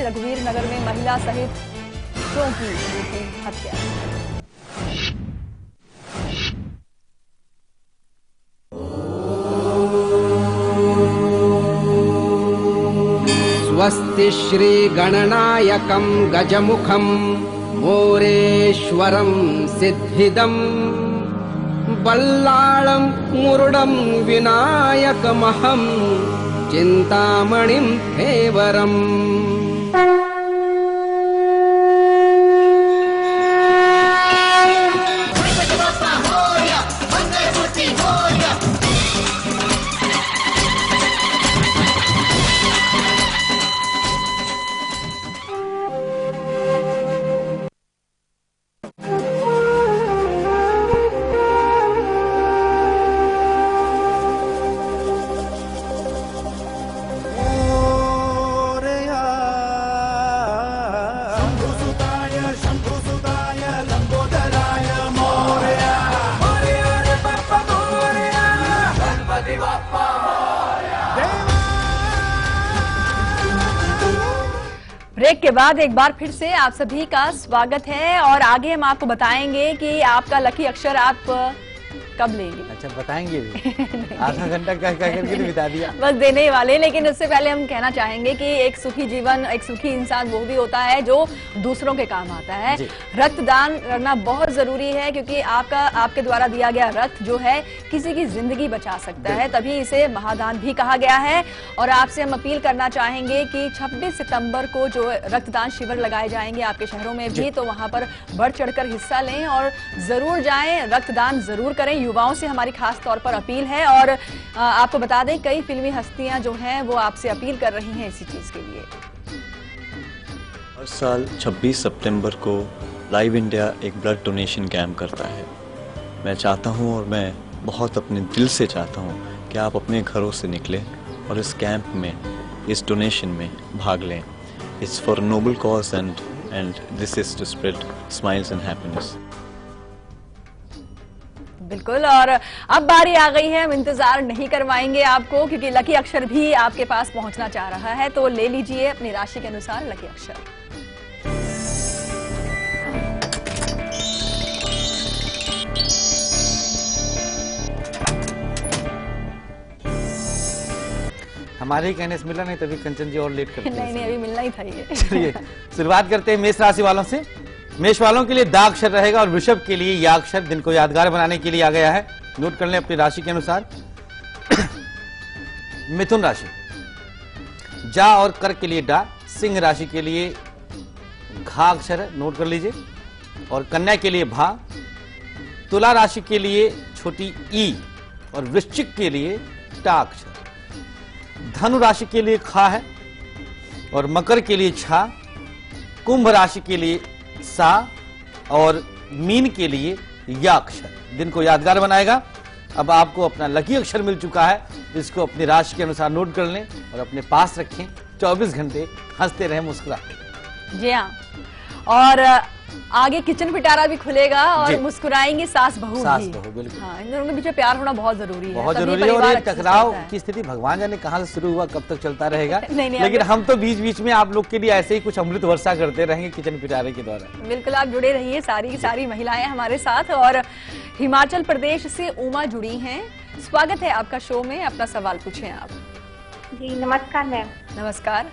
रघुवीर नगर में महिला सहित 2 की हत्या। स्वस्ति श्री गणनायकं गजमुखं मोरेश्वरं सिद्धिदं बल्लाळं मुरुडं विनायकमहं चिंतामणिं फेवरम्। ब्रेक के बाद एक बार फिर से आप सभी का स्वागत है और आगे हम आपको बताएंगे कि आपका लकी अक्षर आप कब लेंगे। अच्छा बताएंगे भी आधा घंटा कह करके तो बिता दिया। बस देने ही वाले, लेकिन उससे पहले हम कहना चाहेंगे कि एक सुखी जीवन, एक सुखी इंसान वो भी होता है जो दूसरों के काम आता है। रक्तदान करना बहुत जरूरी है क्योंकि आपके द्वारा दिया गया रक्त जो है किसी की जिंदगी बचा सकता है, तभी इसे महादान भी कहा गया है। और आपसे हम अपील करना चाहेंगे कि 26 सितंबर को जो रक्तदान शिविर लगाए जाएंगे आपके शहरों में भी, तो वहां पर बढ़ चढ़कर हिस्सा लें और जरूर जाएं, रक्तदान जरूर करें। युवाओं से हमारी खास तौर पर अपील है और आपको बता दें कई फिल्मी हस्तियां जो हैं वो आपसे अपील कर रही हैं इसी चीज के लिए। हर साल 26 सितंबर को लाइव इंडिया एक ब्लड डोनेशन कैंप करता है। मैं चाहता हूं और मैं बहुत अपने दिल से चाहता हूं कि आप अपने घरों से निकलें और इस कैंप में, इस डोनेशन में भाग लें। It's for noble cause and this is to spread smiles and happiness. बिल्कुल, और अब बारी आ गई है, हम इंतजार नहीं करवाएंगे आपको क्योंकि लकी अक्षर भी आपके पास पहुंचना चाह रहा है, तो ले लीजिए अपनी राशि के अनुसार लकी अक्षर। हमारे ही कहने से मिला नहीं, तभी कंचन जी और लेट करते हैं। नहीं अभी मिलना ही था ये। चलिए शुरुआत करते हैं मेष राशि वालों से। मेष वालों के लिए दा अक्षर रहेगा और वृषभ के लिए या अक्षर दिन को यादगार बनाने के लिए आ गया है। नोट कर लें अपनी राशि के अनुसार। मिथुन राशि जा और कर के लिए डा। सिंह राशि के लिए घा अक्षर है, नोट कर लीजिए। और कन्या के लिए भा। तुला राशि के लिए छोटी ई और वृश्चिक के लिए टा अक्षर। धनु राशि के लिए खा है और मकर के लिए छा। कुंभ राशि के लिए सा और मीन के लिए या अक्षर दिन को यादगार बनाएगा। अब आपको अपना लकी अक्षर मिल चुका है, इसको अपनी राशि के अनुसार नोट कर लें और अपने पास रखें। 24 घंटे हंसते रहें, मुस्कुराते। जी हाँ, और आगे किचन पिटारा भी खुलेगा और मुस्कुराएंगे सास बहू भी। बिल्कुल। हाँ, इन दोनों के बीच प्यार होना बहुत जरूरी है, बहुत जरूरी है। और ये टकराव की स्थिति भगवान जाने कहां से शुरू हुआ, कब तक चलता रहेगा। नहीं, लेकिन हम तो बीच बीच में आप लोग के लिए ऐसे ही कुछ अमृत वर्षा करते रहेंगे किचन पिटारे के द्वारा। बिल्कुल, आप जुड़े रहिए, सारी महिलाएं हमारे साथ। और हिमाचल प्रदेश से उमा जुड़ी हैं, स्वागत है आपका शो में, अपना सवाल पूछें आप। जी नमस्कार मैम। नमस्कार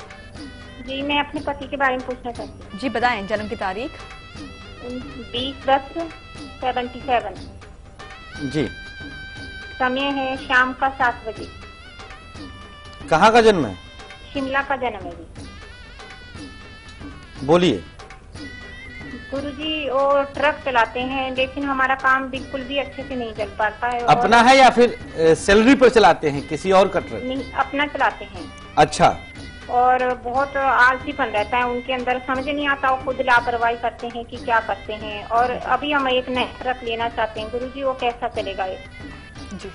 जी, मैं अपने पति के बारे में पूछना चाहती हूँ। जी बताएं, जन्म की तारीख। 20/10/77। जी, समय है शाम का 7 बजे। कहाँ का जन्म है? शिमला का जन्म है जी। बोलिए। गुरुजी वो ट्रक चलाते हैं, लेकिन हमारा काम बिल्कुल भी अच्छे से नहीं चल पाता है। अपना है या फिर सैलरी पर चलाते हैं किसी और का ट्रक? नहीं, अपना चलाते हैं। अच्छा। और बहुत आलसीपन रहता है उनके अंदर, समझ नहीं आता, वो खुद लापरवाही करते हैं कि क्या करते हैं। और अभी हम एक नया ट्रक लेना चाहते हैं गुरुजी, वो कैसा चलेगा ये?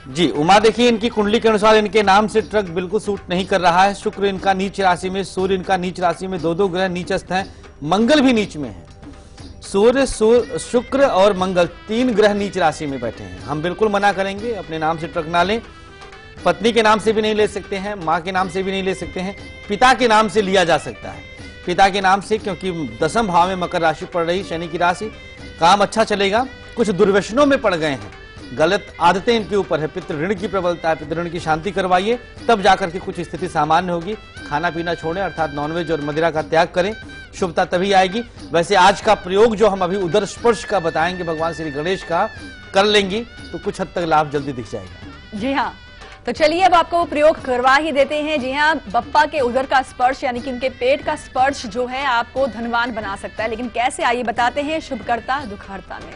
जी उमा, देखिए इनकी कुंडली के अनुसार इनके नाम से ट्रक बिल्कुल सूट नहीं कर रहा है। शुक्र इनका नीच राशि में, सूर्य इनका नीच राशि में, 2 ग्रह नीचस्थ हैं, मंगल भी नीच में है। सूर्य, शुक्र और मंगल 3 ग्रह नीच राशि में बैठे हैं। हम बिल्कुल मना करेंगे, अपने नाम से ट्रक ना लें। पत्नी के नाम से भी नहीं ले सकते हैं, माँ के नाम से भी नहीं ले सकते हैं, पिता के नाम से लिया जा सकता है। पिता के नाम से, क्योंकि 10वें भाव में मकर राशि पड़ रही, शनि की राशि। काम अच्छा चलेगा। कुछ दुर्व्यसनों में पड़ गए हैं, गलत आदतें इनके ऊपर है, पितृ ऋण की प्रबलता है, पितृ ऋण की शांति करवाइए, तब जाकर के कुछ स्थिति सामान्य होगी। खाना पीना छोड़ें, अर्थात नॉनवेज और मदिरा का त्याग करें, शुभता तभी आएगी। वैसे आज का प्रयोग जो हम अभी उदर स्पर्श का बताएंगे भगवान श्री गणेश का, कर लेंगी तो कुछ हद तक लाभ जल्दी दिख जाएगा। जी हाँ, तो चलिए अब आपको वो प्रयोग करवा ही देते हैं। जी हाँ, बप्पा के उदर का स्पर्श यानी कि उनके पेट का स्पर्श जो है आपको धनवान बना सकता है, लेकिन कैसे, आइए बताते हैं शुभकर्ता दुखहर्ता में।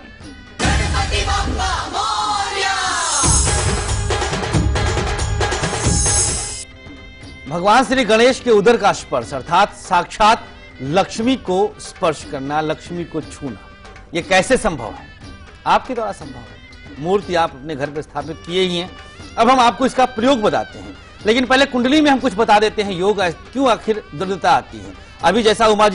भगवान श्री गणेश के उदर का स्पर्श अर्थात साक्षात लक्ष्मी को स्पर्श करना, लक्ष्मी को छूना, ये कैसे संभव है? आपके द्वारा संभव है। मूर्ति आप अपने घर पर स्थापित किए ही हैं। अब हम आपको इसका प्रयोग बताते हैं, लेकिन पहले कुंडली में हम कुछ बता देते हैं। योग क्यों आखिर दृढ़ता आती है? अभी जैसा उमा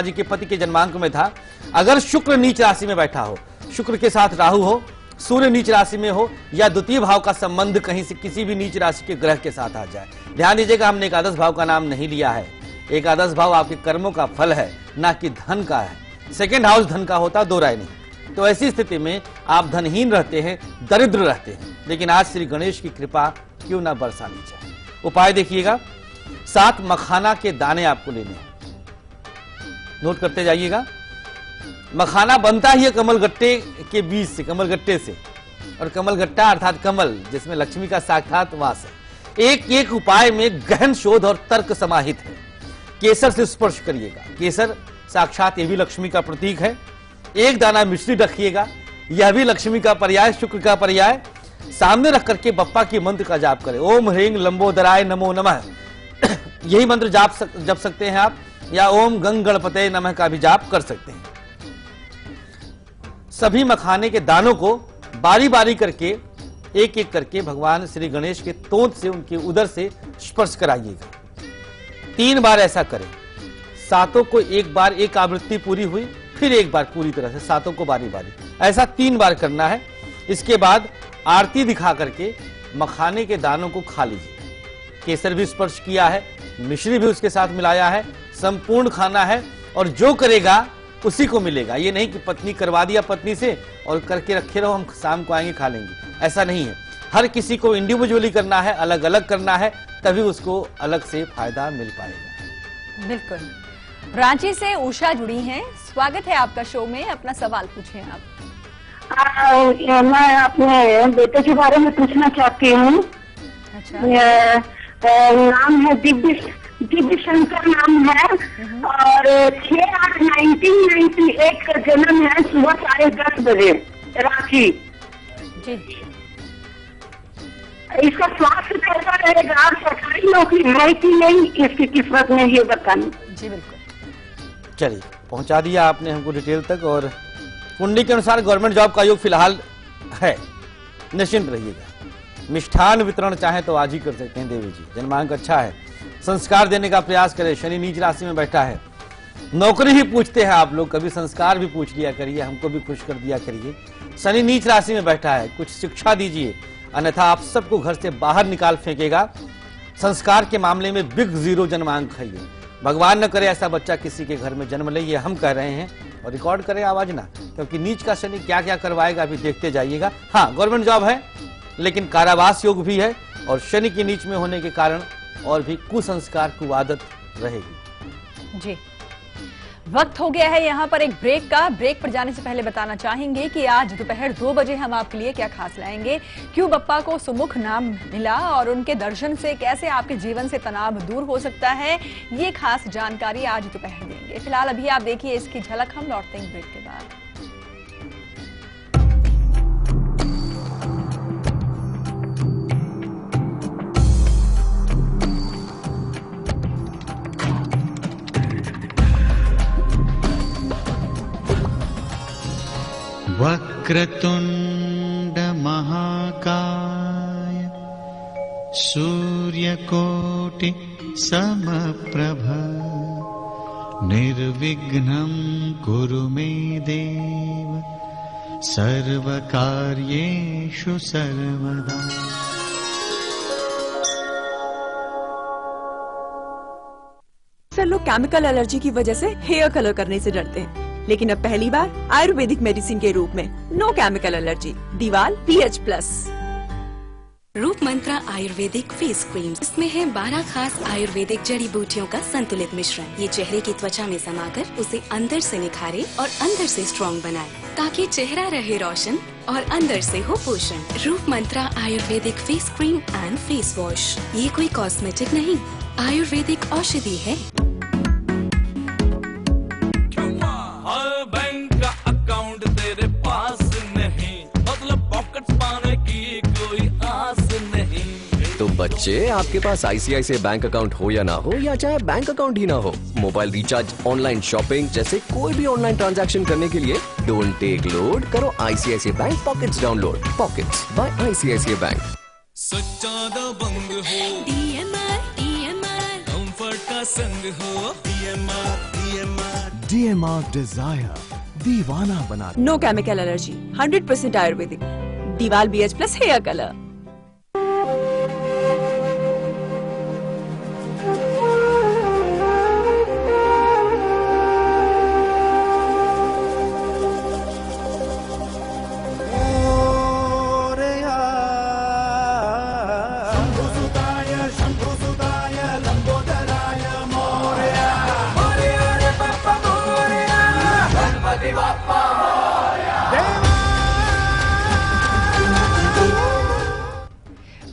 जी के पति के जन्मांक में था, अगर शुक्र नीच राशि में बैठा हो, शुक्र के साथ राहु हो, सूर्य नीच राशि में हो, या द्वितीय भाव का संबंध कहीं से किसी भी नीच राशि के ग्रह के साथ आ जाए। ध्यान दीजिएगा, हमने एकादश भाव का नाम नहीं लिया है। एकादश भाव आपके कर्मों का फल है, ना कि धन का है। सेकेंड हाउस धन का होता, दो राय नहीं। तो ऐसी स्थिति में आप धनहीन रहते हैं, दरिद्र रहते हैं, लेकिन आज श्री गणेश की कृपा क्यों ना बरसानी चाहिए। उपाय देखिएगा, 7 मखाना के दाने आपको लेने हैं, नोट करते जाइएगा। मखाना बनता ही है कमलगट्टे के बीज से, कमलगट्टे से, और कमलगट्टा अर्थात कमल जिसमें लक्ष्मी का साक्षात वास है। एक एक उपाय में गहन शोध और तर्क समाहित है। केसर से स्पर्श करिएगा, केसर साक्षात ये भी लक्ष्मी का प्रतीक है। एक दाना मिश्री रखिएगा, यह भी लक्ष्मी का पर्याय, शुक्र का पर्याय। सामने रख करके बप्पा के मंत्र का जाप करें, ओम ह्रीं लंबोदराय नमो नमः। यही मंत्र जप सकते हैं आप, या ओम गंग गणपते नमः का भी जाप कर सकते हैं। सभी मखाने के दानों को बारी बारी करके, एक एक करके भगवान श्री गणेश के तोंत से, उनके उदर से स्पर्श कराइएगा। 3 बार ऐसा करें। 7 को एक बार, एक आवृत्ति पूरी हुई, फिर एक बार पूरी तरह से, 7 को बारी बारी, ऐसा 3 बार करना है। इसके बाद आरती दिखा करके मखाने के दानों को खा लीजिए। केसर भी स्पर्श किया है, मिश्री भी उसके साथ मिलाया है, संपूर्ण खाना है, और जो करेगा उसी को मिलेगा। ये नहीं कि पत्नी करवा दिया पत्नी से और करके रखे रहो, हम शाम को आएंगे खा लेंगे, ऐसा नहीं है। हर किसी को इंडिविजुअली करना है, अलग अलग करना है, तभी उसको अलग से फायदा मिल पाएगा। बिल्कुल। रांची से उषा जुड़ी हैं, स्वागत है आपका शो में, अपना सवाल पूछें आप। मैं अपने बेटे के बारे में पूछना चाहती हूँ। अच्छा। नाम है दिव्य शंकर नाम है, और 6/8/1998 का जन्म है, सुबह 10:30 बजे, रांची। जी। इसका स्वास्थ्य कैसा रहेगा, सरकारी नौकरी है कि नहीं, इसकी किस्मत में ये बताना। जी बिल्कुल। चलिए, पहुंचा दिया आपने हमको डिटेल तक, और कुंडली के अनुसार गवर्नमेंट जॉब का योग फिलहाल है, निश्चिंत रहिएगा। मिष्ठान वितरण चाहे तो आज ही कर सकते हैं देवी जी, जन्मांक अच्छा है। संस्कार देने का प्रयास करें, शनि नीच राशि में बैठा है। नौकरी ही पूछते हैं आप लोग, कभी संस्कार भी पूछ लिया करिए, हमको भी खुश कर दिया करिए। शनि नीच राशि में बैठा है, कुछ शिक्षा दीजिए, अन्यथा आप सबको घर से बाहर निकाल फेंकेगा। संस्कार के मामले में बिग 0 जन्मांक है ये। भगवान न करे ऐसा बच्चा किसी के घर में जन्म ले, ये हम कह रहे हैं, और रिकॉर्ड करें आवाज ना, क्योंकि नीच का शनि क्या क्या करवाएगा अभी देखते जाइएगा। हाँ, गवर्नमेंट जॉब है, लेकिन कारावास योग भी है, और शनि के नीच में होने के कारण और भी कुसंस्कार, कुआदत रहेगी। जी, वक्त हो गया है यहाँ पर एक ब्रेक का। ब्रेक पर जाने से पहले बताना चाहेंगे कि आज दोपहर 2 बजे हम आपके लिए क्या खास लाएंगे, क्यों बप्पा को सुमुख नाम मिला और उनके दर्शन से कैसे आपके जीवन से तनाव दूर हो सकता है, ये खास जानकारी आज दोपहर देंगे। फिलहाल अभी आप देखिए इसकी झलक, हम लौटते हैं ब्रेक के बाद। वक्रतुंड महाकाय सूर्यकोटि समप्रभ निर्विघ्नं कुरु मे देव सर्वकार्येषु सर्वदा। लोग केमिकल एलर्जी की वजह से हेयर कलर करने से डरते हैं, लेकिन अब पहली बार आयुर्वेदिक मेडिसिन के रूप में नो केमिकल एलर्जी दीवाल PH+। Roop Mantra Ayurvedic face cream, इसमें है 12 खास आयुर्वेदिक जड़ी बूटियों का संतुलित मिश्रण। ये चेहरे की त्वचा में समाकर उसे अंदर से निखारे और अंदर से स्ट्रॉन्ग बनाए, ताकि चेहरा रहे रोशन और अंदर से हो पोषण। Roop Mantra Ayurvedic face cream and face wash, ये कोई कॉस्मेटिक नहीं, आयुर्वेदिक औषधि है। बैंक का अकाउंट तेरे पास नहीं, मतलब पॉकेट्स पाने की कोई आस नहीं। तो बच्चे, आपके पास ICICI बैंक अकाउंट हो या ना हो, या चाहे बैंक अकाउंट ही ना हो, मोबाइल रिचार्ज, ऑनलाइन शॉपिंग जैसे कोई भी ऑनलाइन ट्रांजैक्शन करने के लिए डोंट टेक लोड, करो ICICI bank Pockets download. Pockets by ICICI bank. सच्चा दबंग हो, DMR कंफर्ट का संग हो, DMR डिजायर दीवाना बना। नो केमिकल एलर्जी, 100% आयुर्वेदिक दीवाल BH+ हेयर कलर।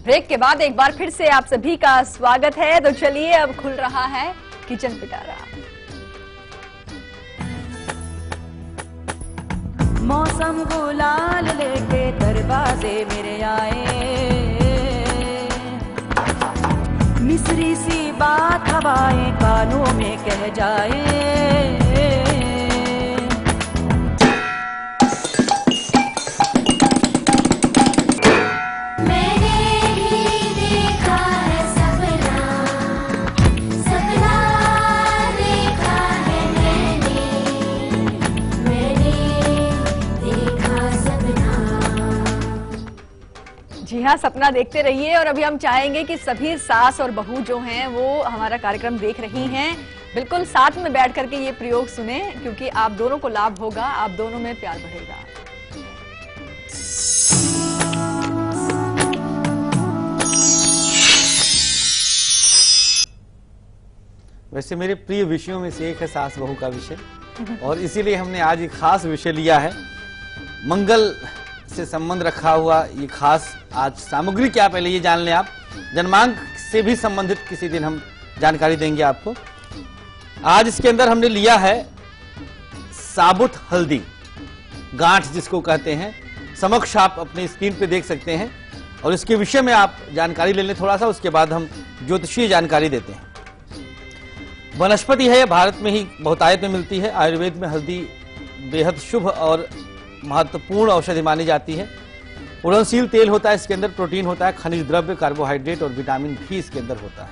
ब्रेक के बाद एक बार फिर से आप सभी का स्वागत है। तो चलिए, अब खुल रहा है किचन पिटारा। मौसम गुलाल लेके दरवाजे मेरे आए, मिस्री सी बात हवाएं कानों में कह जाए। जी हाँ, सपना देखते रहिए। और अभी हम चाहेंगे कि सभी सास और बहू जो हैं वो हमारा कार्यक्रम देख रही हैं, बिल्कुल साथ में बैठ करके ये प्रयोग सुने, क्योंकि आप दोनों को लाभ होगा, आप दोनों में प्यार बढ़ेगा। वैसे मेरे प्रिय विषयों में से एक है सास बहू का विषय, और इसीलिए हमने आज एक खास विषय लिया है। मंगल से संबंध रखा हुआ ये खास आज सामग्री क्या, पहले ये जान लें आप। जन्मांक से भी संबंधित किसी दिन हम जानकारी देंगे आपको। आज इसके अंदर हमने लिया है साबुत हल्दी, गांठ जिसको कहते हैं। समक्ष आप अपनी स्क्रीन पे देख सकते हैं, और इसके विषय में आप जानकारी ले लें थोड़ा सा, उसके बाद हम ज्योतिषीय जानकारी देते हैं। वनस्पति है, भारत में ही बहुतायत में मिलती है। आयुर्वेद में हल्दी बेहद शुभ और महत्वपूर्ण औषधि मानी जाती है। उड़नशील तेल होता है, इसके अंदर प्रोटीन होता है, खनिज द्रव्य, कार्बोहाइड्रेट और विटामिन भी इसके अंदर होता है।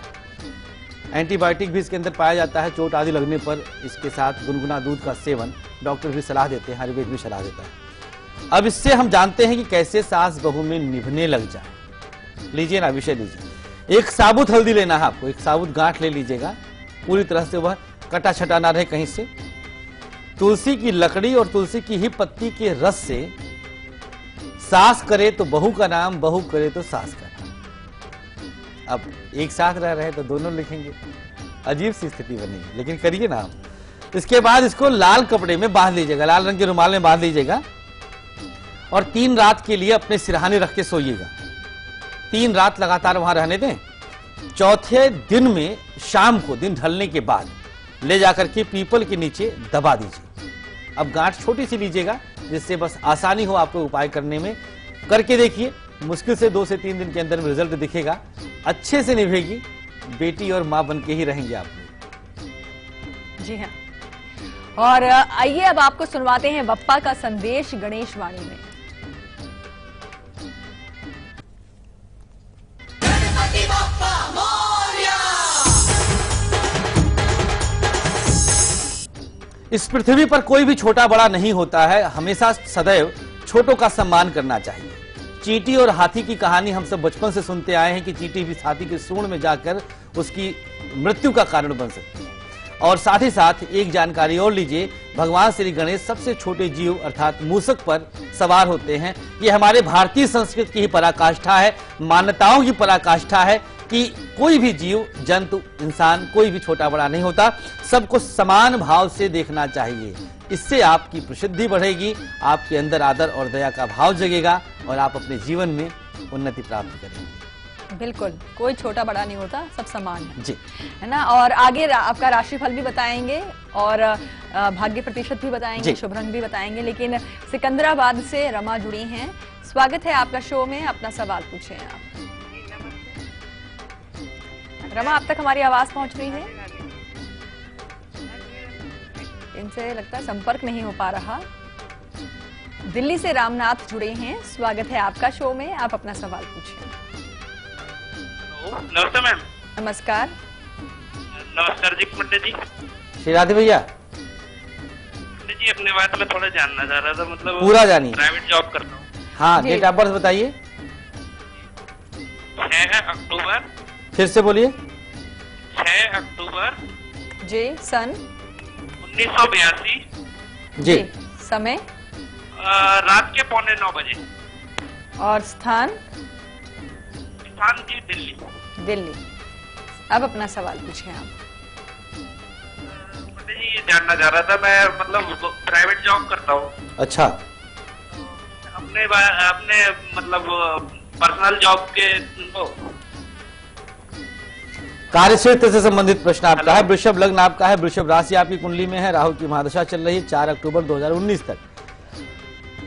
एंटीबायोटिक भी इसके अंदर पाया जाता है। चोट आदि लगने पर इसके साथ गुनगुना दूध का सेवन डॉक्टर भी सलाह देते हैं, आयुर्वेद भी सलाह देता है। अब इससे हम जानते हैं कि कैसे सास बहू में निभने लग जाए। लीजिए ना, विषय लीजिए। एक साबुत हल्दी लेना है आपको, एक साबुत गांठ ले लीजिएगा, पूरी तरह से वह कटा छटा ना रहे कहीं से। तुलसी की लकड़ी और तुलसी की ही पत्ती के रस से सास करे तो बहू का नाम, बहू करे तो सास का नाम। अब एक साथ रह रहे तो दोनों लिखेंगे, अजीब सी स्थिति बनेगी, लेकिन करिए ना आप। इसके बाद इसको लाल कपड़े में बांध लीजिएगा, लाल रंग के रुमाल में बांध लीजिएगा, और 3 रात के लिए अपने सिरहाने रख के सोइएगा। 3 रात लगातार वहां रहने दें। चौथे दिन में शाम को, दिन ढलने के बाद ले जाकर के पीपल के नीचे दबा दीजिए। अब गांठ छोटी सी लीजिएगा, जिससे बस आसानी हो आपको उपाय करने में। करके देखिए, मुश्किल से 2 से 3 दिन के अंदर में रिजल्ट दिखेगा। अच्छे से निभेगी, बेटी और मां बन के ही रहेंगे आप। जी हाँ, और आइए अब आपको सुनवाते हैं बप्पा का संदेश गणेश वाणी में। इस पृथ्वी पर कोई भी छोटा बड़ा नहीं होता है, हमेशा सदैव छोटों का सम्मान करना चाहिए। चींटी और हाथी की कहानी हम सब बचपन से सुनते आए हैं कि चींटी भी हाथी के सूंड में जाकर उसकी मृत्यु का कारण बन सकती है। और साथ ही साथ एक जानकारी और लीजिए, भगवान श्री गणेश सबसे छोटे जीव अर्थात मूषक पर सवार होते हैं। ये हमारे भारतीय संस्कृति की ही पराकाष्ठा है, मान्यताओं की पराकाष्ठा है कि कोई भी जीव, जंतु, इंसान कोई भी छोटा बड़ा नहीं होता, सबको समान भाव से देखना चाहिए। इससे आपकी प्रसिद्धि बढ़ेगी, आपके अंदर आदर और दया का भाव जगेगा और आप अपने जीवन में उन्नति प्राप्त करेंगे। बिल्कुल, कोई छोटा बड़ा नहीं होता, सब समान है जी, है ना। और आगे आपका राशिफल भी बताएंगे और भाग्य प्रतिशत भी बताएंगे, शुभ रंग भी बताएंगे। लेकिन सिकंदराबाद से रमा जुड़ी हैं, स्वागत है आपका शो में, अपना सवाल पूछें आप। रमा, आप तक हमारी आवाज पहुंच रही है? इनसे लगता है संपर्क नहीं हो पा रहा। दिल्ली से रामनाथ जुड़े हैं, स्वागत है आपका शो में, आप अपना सवाल पूछें। नमस्ते मैम। नमस्कार। नमस्कार जी पंडित जी। श्री राधे भैया। पंडित जी, अपने बारे में थोड़ा जानना चाह रहा था, मतलब पूरा जानिए। प्राइवेट जॉब करता हूँ। हाँ, डेट ऑफ बर्थ बताइए। 6 अक्टूबर। फिर से बोलिए। 6 अक्टूबर जी, सन 1982 जी। समय रात के 8:45 बजे। और स्थान जी दिल्ली। दिल्ली। अब अपना सवाल पूछें आप। पंडित जी, ये जानना चाह रहा था, मैं मतलब प्राइवेट जॉब करता हूँ। अच्छा। अपने मतलब पर्सनल जॉब के कार्य क्षेत्र से संबंधित प्रश्न आपका है। वृषभ लग्न आपका है, वृषभ राशि आपकी कुंडली में है, राहु की महादशा चल रही है 4 अक्टूबर 2019 तक।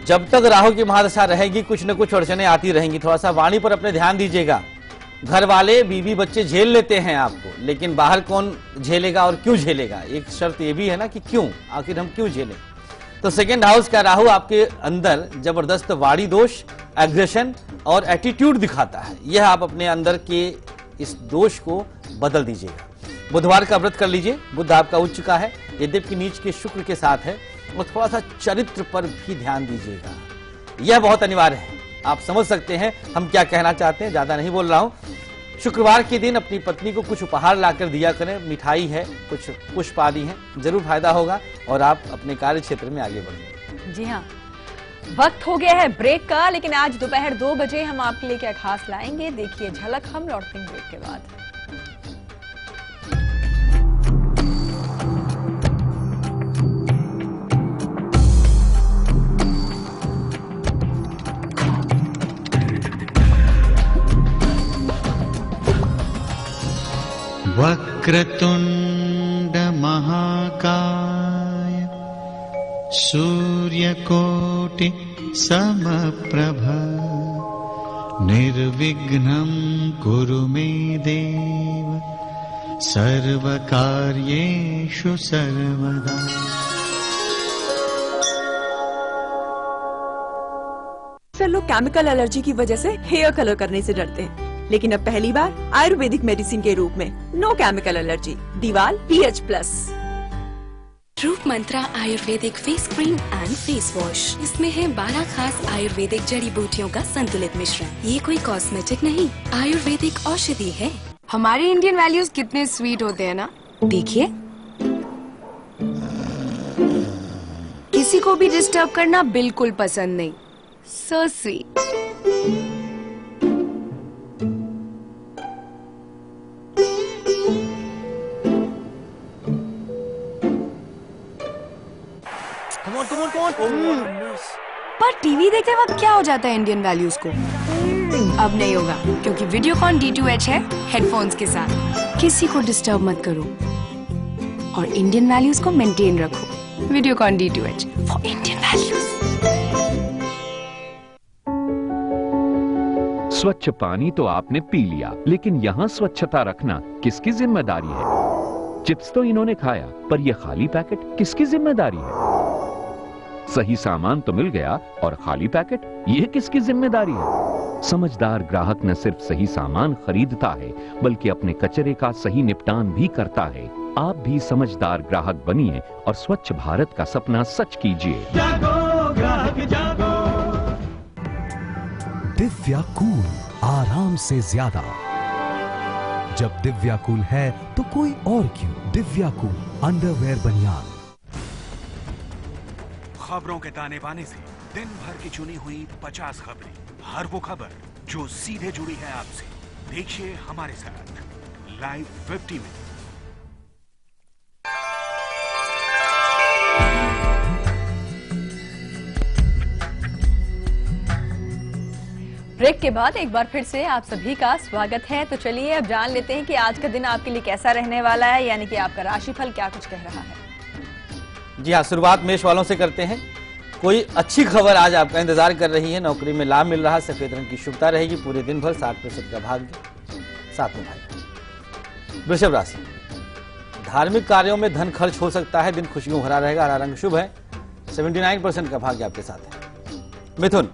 जब तक राहु की महादशा रहेगी कुछ न कुछ अड़चने आती रहेंगी। थोड़ा सा वाणी पर अपने ध्यान दीजिएगा। घर वाले, बीवी, बच्चे झेल लेते हैं आपको, लेकिन बाहर कौन झेलेगा और क्यों झेलेगा? एक शर्त ये भी है ना कि क्यों, आखिर हम क्यों झेलें। तो सेकेंड हाउस का राहु आपके अंदर जबरदस्त वाणी दोष, एग्रेशन और एटीट्यूड दिखाता है। यह आप अपने अंदर के इस दोष को बदल दीजिएगा। बुधवार का व्रत कर लीजिए। बुध आपका उच्च का है, यद्यपि नीच के शुक्र के साथ है, और थोड़ा सा चरित्र पर भी ध्यान दीजिएगा, यह बहुत अनिवार्य है। आप समझ सकते हैं हम क्या कहना चाहते हैं, ज्यादा नहीं बोल रहा हूं। शुक्रवार के दिन अपनी पत्नी को कुछ उपहार लाकर दिया करें, मिठाई है, कुछ पुष्प आदि है, जरूर फायदा होगा और आप अपने कार्य क्षेत्र में आगे बढ़ेंगे। जी हाँ, वक्त हो गया है ब्रेक का, लेकिन आज दोपहर 2 बजे हम आपके लिए क्या खास लाएंगे, देखिए झलक। हम लौटते हैं ब्रेक के बाद। वक्रतुंड महाकाय सूर्यकोटि समप्रभ निर्विघ्नं कुरु मे देव सर्वकार्येषु सर्वदा। अक्सर लोग केमिकल एलर्जी की वजह से हेयर कलर करने से डरते हैं, लेकिन अब पहली बार आयुर्वेदिक मेडिसिन के रूप में नो केमिकल एलर्जी दीवाल PH+। Roop Mantra Ayurvedic face cream and face wash. इसमें है 12 खास आयुर्वेदिक जड़ी बूटियों का संतुलित मिश्रण। ये कोई कॉस्मेटिक नहीं, आयुर्वेदिक औषधि है। हमारे इंडियन वैल्यूज कितने स्वीट होते हैं ना। देखिए, किसी को भी डिस्टर्ब करना बिल्कुल पसंद नहीं। So sweet. पर टीवी देखते वक्त क्या हो जाता है इंडियन वैल्यूज को? अब नहीं होगा, क्योंकि वीडियोकॉन D2H है हेडफोन्स के साथ। किसी को डिस्टर्ब मत करो और इंडियन वैल्यूज को मेंटेन रखो। Videocon D2H for Indian values. स्वच्छ पानी तो आपने पी लिया, लेकिन यहाँ स्वच्छता रखना किसकी जिम्मेदारी है? चिप्स तो इन्होंने खाया, पर यह खाली पैकेट किसकी जिम्मेदारी है? सही सामान तो मिल गया और खाली पैकेट, ये किसकी जिम्मेदारी है? समझदार ग्राहक न सिर्फ सही सामान खरीदता है, बल्कि अपने कचरे का सही निपटान भी करता है। आप भी समझदार ग्राहक बनिए और स्वच्छ भारत का सपना सच कीजिए। जागो ग्राहक जागो। दिव्या कूल, आराम से ज्यादा। जब दिव्याकूल है तो कोई और क्यों? दिव्याकूल अंडरवेयर बनियान। खबरों के ताने बाने से दिन भर की चुनी हुई 50 खबरें, हर वो खबर जो सीधे जुड़ी है आपसे। देखिए हमारे साथ लाइव 50 में। ब्रेक के बाद एक बार फिर से आप सभी का स्वागत है। तो चलिए अब जान लेते हैं कि आज का दिन आपके लिए कैसा रहने वाला है, यानी कि आपका राशिफल क्या कुछ कह रहा है। जी हाँ, शुरुआत मेष वालों से करते हैं। कोई अच्छी खबर आज आपका इंतजार कर रही है। नौकरी में लाभ मिल रहा है, सफेद रंग की शुभता रहेगी। पूरे दिन भर 60% का भाग्य साथ में भाई। वृषभ राशि, धार्मिक कार्यों में धन खर्च हो सकता है। दिन खुशियों भरा रहेगा। हरा रंग शुभ है। 79% का भाग्य आपके साथ है। मिथुन,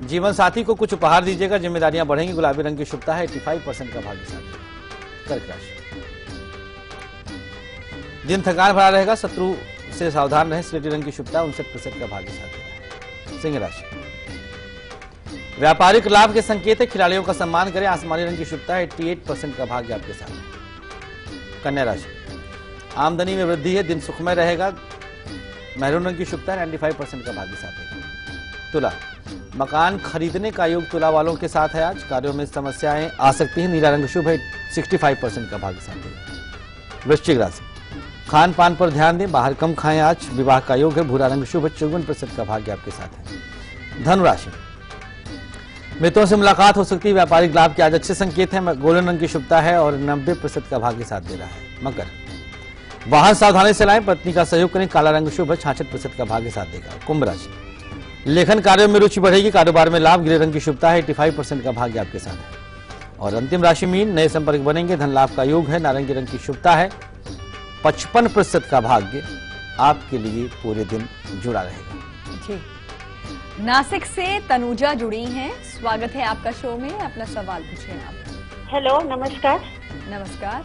जीवन साथी को कुछ उपहार दीजिएगा, जिम्मेदारियां बढ़ेंगी। गुलाबी रंग की शुभता है। 85% का भाग्य साथ है। कर्क राशि, दिन थकान भरा रहेगा। शत्रु से सावधान रहें। स्लेटी रंग की शुभता है। 59% का भाग्य साथ है। सिंह राशि, व्यापारिक लाभ के संकेत है। खिलाड़ियों का सम्मान करें। आसमानी रंग की शुभता है। 88% का भाग्य आपके साथ है। कन्या राशि, आमदनी में वृद्धि है। दिन सुखमय रहेगा। मैरून रंग की शुभता है। 95% का भाग्य साथ है। तुला, मकान खरीदने का योग तुला वालों के साथ है। आज कार्यों में समस्याएं आ सकती हैं। नीला रंग शुभ है। 65% का भाग्य साथ है। वृश्चिक राशि, खान पान पर ध्यान दें। बाहर कम खाएं। आज विवाह का योग है। भूरा रंग शुभ है। 54% का भाग्य आपके साथ है। धनु राशि, मित्रों से मुलाकात हो सकती है। व्यापारिक लाभ के आज अच्छे संकेत हैं। गोल्डन रंग की शुभता है और 90% का भाग्य साथ दे रहा है। मकर, वाहन सावधानी से लाएं। पत्नी का सहयोग करें। काला रंग शुभ है। 66% का भाग्य साथ देगा। कुंभ राशि, लेखन कार्यों में रुचि बढ़ेगी। कारोबार में लाभ। ग्रे रंग की शुभता है। 85% का भाग्य आपके साथ है। और अंतिम राशि मीन, नए संपर्क बनेंगे। धन लाभ का योग है। नारंगी रंग की शुभता है। 55% का भाग्य आपके लिए पूरे दिन जुड़ा रहेगा। जी, नासिक से तनुजा जुड़ी हैं। स्वागत है आपका शो में। अपना सवाल पूछिए आप। हेलो, नमस्कार। नमस्कार।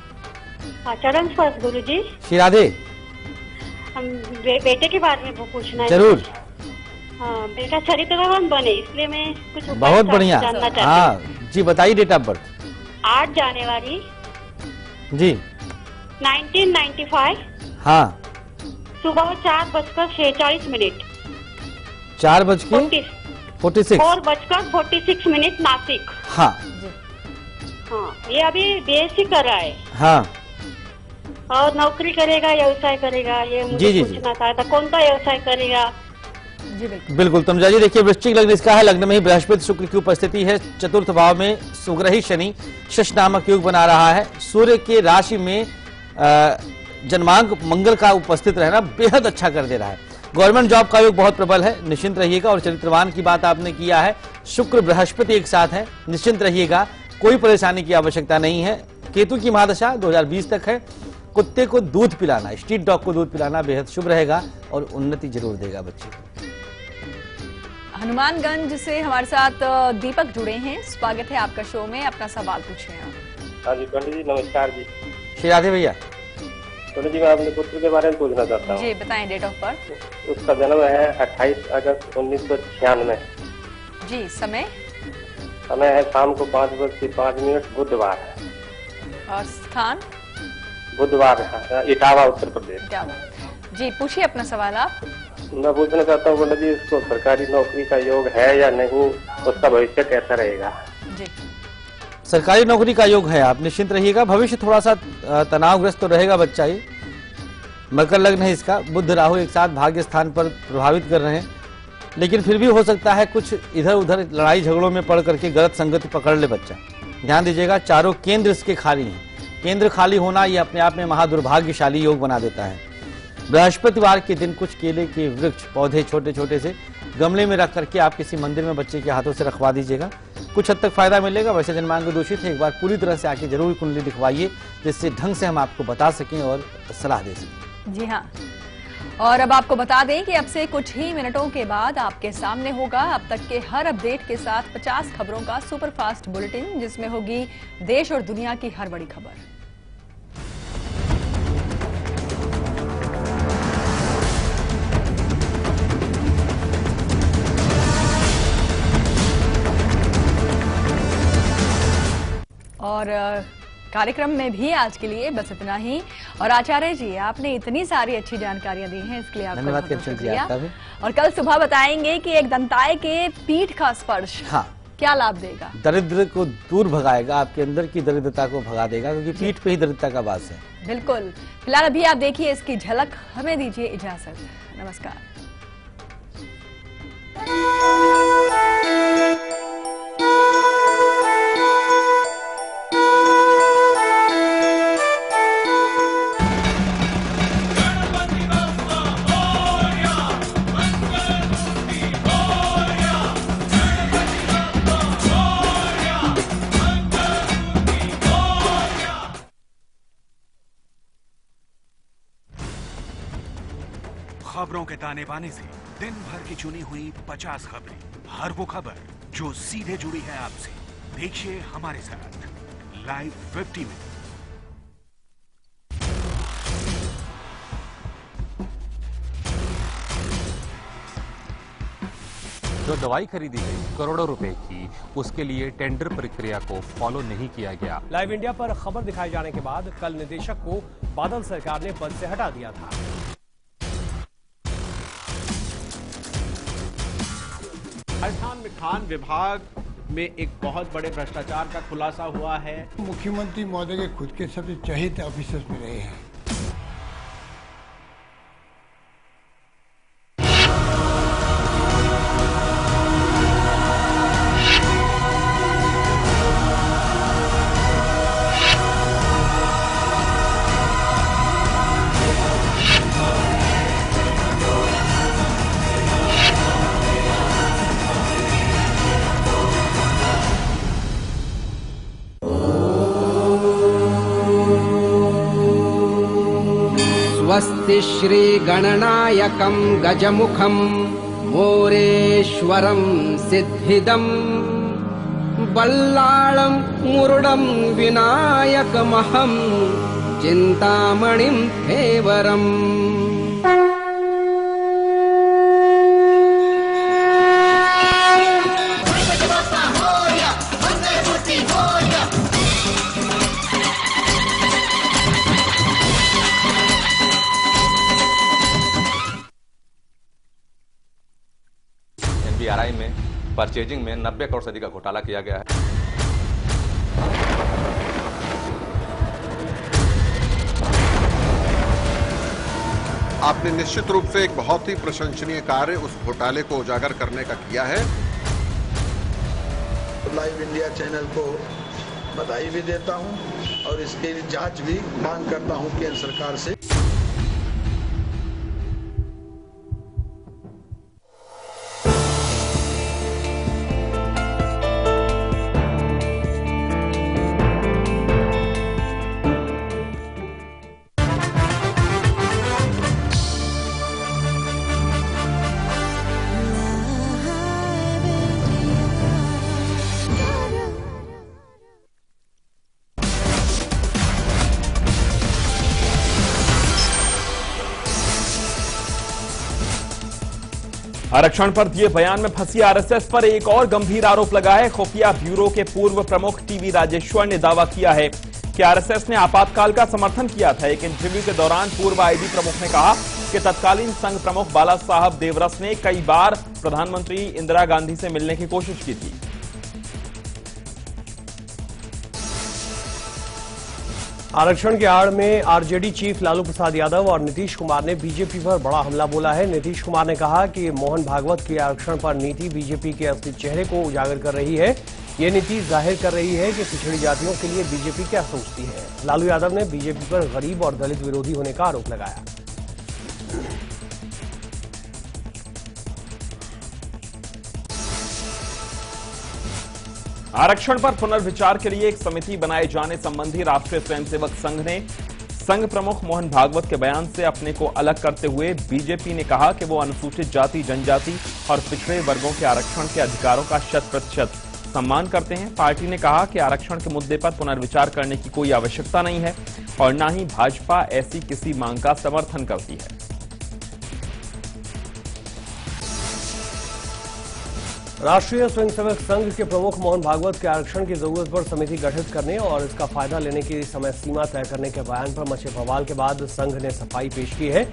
हाँ, चरण स्पर्श गुरु जी। श्री राधे। हम बेटे के बारे में पूछना है। जरूर। हाँ, बेटा चरित्रवान बने, इसलिए मैं कुछ बहुत बढ़िया। जानना चाहती हाँ जी, बताइए डेट ऑफ बर्थ। 8 जनवरी जी 1995। हाँ, सुबह 4:46। 4:46। 4:46 नासिक। हाँ हाँ, ये अभी बीएससी कर रहा है। हाँ, और नौकरी करेगा, व्यवसाय करेगा, ये मुझे जी, पूछना था। कौन सा व्यवसाय करेगा? जी बिल्कुल। बिल्कुल तनुजा जी, देखिए वृश्चिक लग्न इसका है। लग्न में ही बृहस्पति शुक्र की उपस्थिति है। चतुर्थ भाव में सुग्रही शनि शश नामक योग बना रहा है। सूर्य के राशि में जन्मांक मंगल का उपस्थित रहना बेहद अच्छा कर दे रहा है। गवर्नमेंट जॉब का योग बहुत प्रबल है। निश्चिंत रहिएगा। और चरित्रवान की बात आपने किया है। शुक्र बृहस्पति एक साथ है। निश्चिंत रहिएगा, कोई परेशानी की आवश्यकता नहीं है। केतु की महादशा 2020 तक है। कुत्ते को दूध पिलाना, स्ट्रीट डॉग को दूध पिलाना बेहद शुभ रहेगा और उन्नति जरूर देगा बच्चे को। हनुमानगंज से हमारे साथ दीपक जुड़े हैं। स्वागत है आपका शो में। अपना सवाल पूछिए आप। हाँ जी पंडित जी, नमस्कार जी। श्री राधे भैया। पंडित जी, मैं अपने पुत्र के बारे में पूछना चाहता हूँ। जी बताएं, डेट ऑफ बर्थ। उसका जन्म है 28 अगस्त 1996। जी, समय है शाम को 5:05, बुधवार। और स्थान बुधवार है, इटावा, उत्तर प्रदेश। जी, पूछिए अपना सवाल आप। मैं पूछना चाहता हूँ पंडित जी, इसको सरकारी नौकरी का योग है या नहीं, उसका भविष्य कैसा रहेगा? जी, सरकारी नौकरी का योग है। आप निश्चिंत रहिएगा। भविष्य थोड़ा सा तनावग्रस्त तो रहेगा बच्चा। ये मकर लग्न है इसका। बुध राहु एक साथ भाग्य स्थान पर प्रभावित कर रहे हैं, लेकिन फिर भी हो सकता है कुछ इधर उधर लड़ाई झगड़ों में पड़ करके गलत संगति पकड़ ले बच्चा। ध्यान दीजिएगा, चारों केंद्र इसके खाली हैं। केंद्र खाली होना ये अपने आप में महादुर्भाग्यशाली योग बना देता है। बृहस्पतिवार के दिन कुछ केले के वृक्ष पौधे छोटे छोटे से गमले में रख करके आप किसी मंदिर में बच्चे के हाथों से रखवा दीजिएगा। कुछ हद तक फायदा मिलेगा। वैसे जन्मांक दूषित है। एक बार पूरी तरह से आके जरूर कुंडली दिखवाइए, जिससे ढंग से हम आपको बता सकें और सलाह दे सकें। जी हाँ, और अब आपको बता दें कि अब से कुछ ही मिनटों के बाद आपके सामने होगा अब तक के हर अपडेट के साथ 50 खबरों का सुपरफास्ट बुलेटिन, जिसमें होगी देश और दुनिया की हर बड़ी खबर। और कार्यक्रम में भी आज के लिए बस इतना ही। और आचार्य जी, आपने इतनी सारी अच्छी जानकारियां दी हैं, इसके लिए आपका धन्यवाद बहुत-बहुत कैप्टन जी, शुक्रिया। आपका भी। और कल सुबह बताएंगे कि एक दंताय के पीठ का स्पर्श क्या लाभ देगा। दरिद्र को दूर भगाएगा, आपके अंदर की दरिद्रता को भगा देगा, क्योंकि पीठ पे ही दरिद्रता का वास है। बिल्कुल। फिलहाल अभी आप देखिए इसकी झलक, हमें दीजिए इजाजत। नमस्कार। खबरों के ताने बाने से दिन भर की चुनी हुई 50 खबरें, हर वो खबर जो सीधे जुड़ी है आपसे। देखिए हमारे साथ लाइव 50 में। जो दवाई खरीदी गई करोड़ों रुपए की, उसके लिए टेंडर प्रक्रिया को फॉलो नहीं किया गया। लाइव इंडिया पर खबर दिखाए जाने के बाद कल निदेशक को बादल सरकार ने पद से हटा दिया था। राजस्थान में खान विभाग में एक बहुत बड़े भ्रष्टाचार का खुलासा हुआ है। मुख्यमंत्री महोदय के खुद के सबसे चहेते ऑफिसर्स में रहे हैं। स्वस्ति श्री गणनायकं गजमुखं मोरेश्वरं सिद्धिदं बल्लाळं मुरुडं विनायकमहं चिन्तामणिं फेवरम्। NBRI में परचेजिंग में 90 करोड़ से अधिक का घोटाला किया गया है। आपने निश्चित रूप से एक बहुत ही प्रशंसनीय कार्य उस घोटाले को उजागर करने का किया है। लाइव इंडिया चैनल को बधाई भी देता हूं और इसके लिए जांच भी मांग करता हूं केंद्र सरकार से। आरक्षण पर दिए बयान में फंसी आरएसएस पर एक और गंभीर आरोप लगा है। खुफिया ब्यूरो के पूर्व प्रमुख टीवी राजेश्वर ने दावा किया है कि आरएसएस ने आपातकाल का समर्थन किया था। एक इंटरव्यू के दौरान पूर्व आईबी प्रमुख ने कहा कि तत्कालीन संघ प्रमुख बाला साहब देवरस ने कई बार प्रधानमंत्री इंदिरा गांधी से मिलने की कोशिश की थी। आरक्षण के आड़ में आरजेडी चीफ लालू प्रसाद यादव और नीतीश कुमार ने बीजेपी पर बड़ा हमला बोला है। नीतीश कुमार ने कहा कि मोहन भागवत की आरक्षण पर नीति बीजेपी के असली चेहरे को उजागर कर रही है। ये नीति जाहिर कर रही है कि पिछड़ी जातियों के लिए बीजेपी क्या सोचती है। लालू यादव ने बीजेपी पर गरीब और दलित विरोधी होने का आरोप लगाया। आरक्षण पर पुनर्विचार के लिए एक समिति बनाए जाने संबंधी राष्ट्रीय स्वयंसेवक संघ ने संघ प्रमुख मोहन भागवत के बयान से अपने को अलग करते हुए बीजेपी ने कहा कि वो अनुसूचित जाति, जनजाति और पिछड़े वर्गों के आरक्षण के अधिकारों का 100% सम्मान करते हैं। पार्टी ने कहा कि आरक्षण के मुद्दे पर पुनर्विचार करने की कोई आवश्यकता नहीं है और न ही भाजपा ऐसी किसी मांग का समर्थन करती है। राष्ट्रीय स्वयंसेवक संघ के प्रमुख मोहन भागवत के आरक्षण की जरूरत पर समिति गठित करने और इसका फायदा लेने की समय सीमा तय करने के बयान पर मचे बवाल के बाद संघ ने सफाई पेश की है।